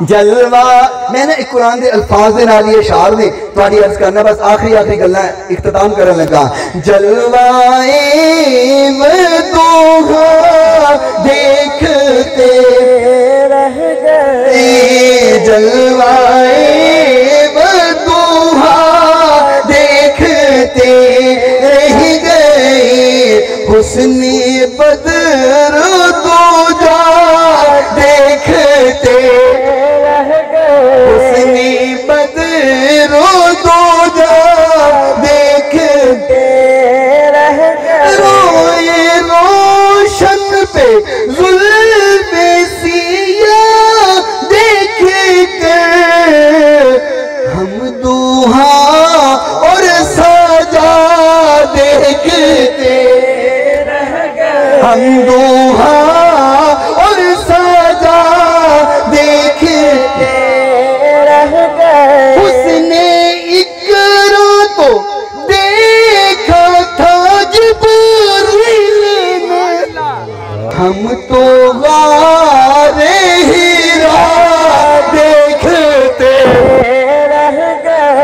जलवा मैंने एक कुरान के अल्फाज दे नाल ये शार ने तुहाडी अर्ज करना बस आखिरी आखिरी गल्लां इख्तिताम करन लगा। जलवाए वदोहा देखते रह गए, जलवाए वदोहा देखते रह गए, हुस्ने बदर दो जा देखते रह गए, हुस्ने बदर दो जा देखते रह गए, रोए रोशन पे जुल्फ़े सिया देखते हम दुहा और सजा देखते रह गए, हम दुहा और सजा देखते रह गए। उसने इकरा को देखा था जिब्रील ने, हम तो